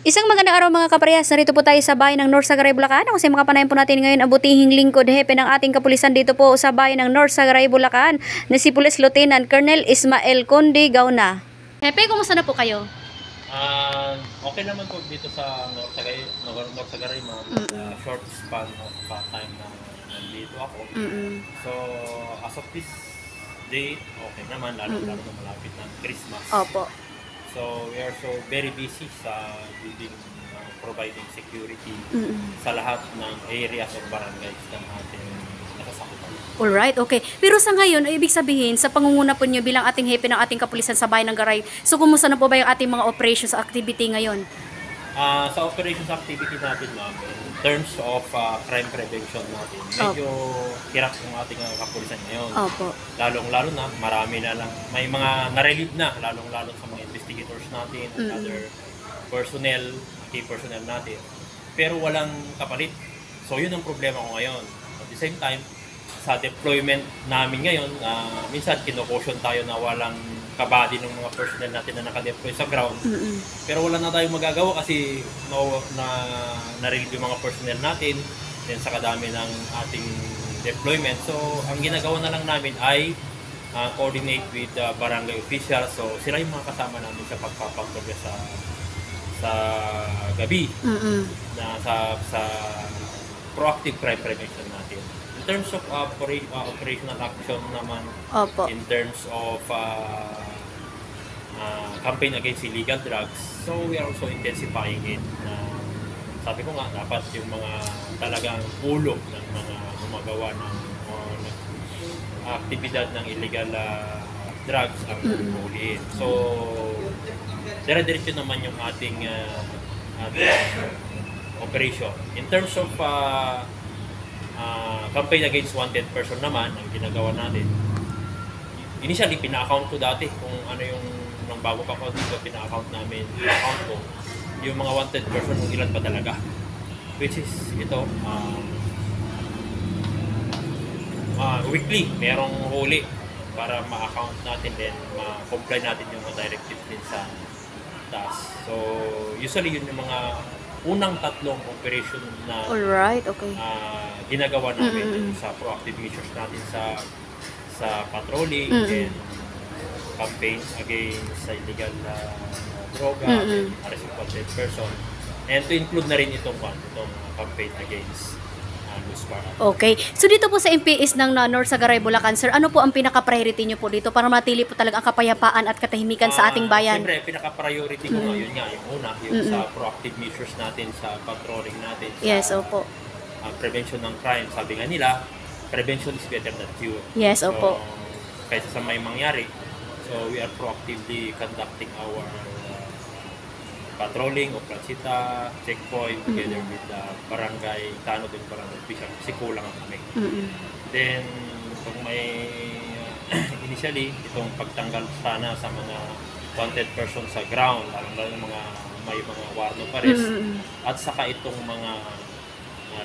Isang magandang araw mga kaparehas, narito po tayo sa bayan ng North Sagaray, Bulacan. Kasi makapanayan po natin ngayon ang butihing lingkod hepe ng ating kapulisan dito po sa bayan ng North Sagaray, Bulacan na si Police Lieutenant Colonel Ismael Condi Gauna. Hepe, kumusta na po kayo? Okay naman po dito sa North Sagaray, ma'am. Short span of time na nandito ako. So, as of this day, okay naman, lalo na malapit ng Christmas. Opo. So, we are so very busy sa building, providing security sa lahat ng areas of barangays ng ating nakasakupan. Alright, okay. Pero sa ngayon, ibig sabihin, sa pangunguna po nyo bilang ating hepe ng ating kapulisan sa bayan ng Garay, so kumusta na po ba yung ating mga operations activity ngayon? Sa operations activity natin, ma'am, in terms of crime prevention natin, medyo hirap yung ating kapulisan ngayon. Opo. Lalong-lalo na, marami na lang, may mga na-relieve na, lalong-lalo sa mga investigators natin, and other personnel, key personnel natin. Pero walang kapalit. So, yun ang problema ko ngayon. At the same time, sa deployment namin ngayon, minsan kinokosyon tayo na walang kabady ng mga personnel natin na nakadeploy sa ground. Pero wala na tayong magagawa kasi na-relieve yung mga personnel natin then sa kadami ng ating deployment. So, ang ginagawa na lang namin ay coordinate with barangay officials. So, sila yung mga kasama namin sa pagpapatrolya sa gabi na sa proactive crime prevention natin. In terms of operational action naman, in terms of campaign against illegal drugs, so we are also intensifying it. Sabi ko nga, dapat yung mga talagang ulo ng mga gumagawa ng aktibidad ng illegal drugs ang huliin. So, dire-diretso naman yung ating operation. In terms of campaign against wanted person naman, ang ginagawa natin, initially, pina-account ko dati kung ano yung, nung bago pa ako dito, pina-account ko, yung mga wanted person, kung ilan pa talaga. Which is, ito, weekly, merong huli para ma-account natin, then ma-comply natin yung mga directives din sa taas. So, usually, yun yung mga unang tatlong operation na ginagawa namin sa proactive measures natin sa patrolling and campaigns against sa illegal droga and arresting wanted person, and to include na rin itong campaign against loose firearms. Okay. So dito po sa MPS ng North Sagaray, Bulacan, sir, ano po ang pinaka-priority nyo po dito para matili po talaga ang kapayapaan at katahimikan sa ating bayan? Siyempre, pinaka-priority ko ngayon nga, yung una, yung sa proactive measures natin, sa patrolling natin. Yes, opo. Prevention ng crime, sabi nga nila, prevention is better than cure. Yes, opo. Kaysa sa may mangyari, so we are proactively conducting our patrolling o plansita, checkpoint together with the barangay, tanod and barangay official kasi kulang kami. Then, kung may initially, itong pagtanggal sana sa mga wanted person sa ground, lalo mga may mga warrant of arrest, at saka itong mga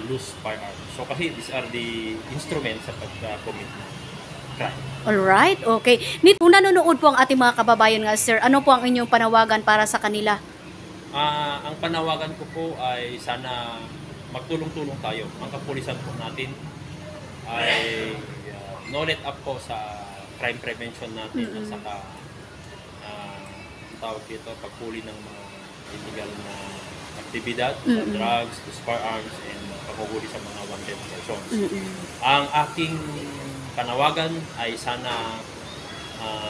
loose firearms. So kasi these are the instruments sa pag-commit ng crime. Alright, okay. Kung nanonood po ang ating mga kababayan nga, sir, ano po ang inyong panawagan para sa kanila? Ang panawagan ko po ay sana magtulong-tulong tayo. Ang kapulisan po natin ay no let up po sa crime prevention natin at saka tawag dito, pagpuli ng mga illegal na aktibidad, drugs, firearms, and paghuhuli sa mga wanted persons. Ang aking panawagan ay sana,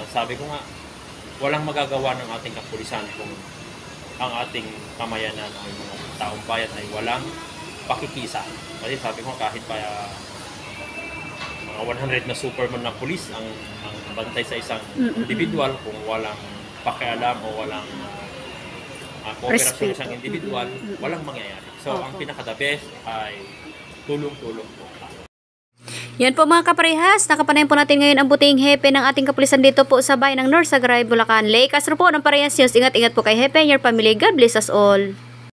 sabi ko nga, walang magagawa ng ating kapulisan kung ang ating pamayanan o yung mga taong bayan ay walang pakikisa. Kasi sabi ko kahit pa mga 100 na superman na pulis ang bantay sa isang individual, kung walang pakialam o walang kooperasyon sa isang individual, walang mangyayari. So, ang pinaka-the best ay tulong-tulong po. Yan po mga kaparehas, nakapanayan po natin ngayon ang butihing hepe ng ating kapulisan dito po sa bayan ng North Sagaray, Bulacan. Lay Castro po ng Parehas News. Ingat-ingat po kay hepe and your family. God bless us all.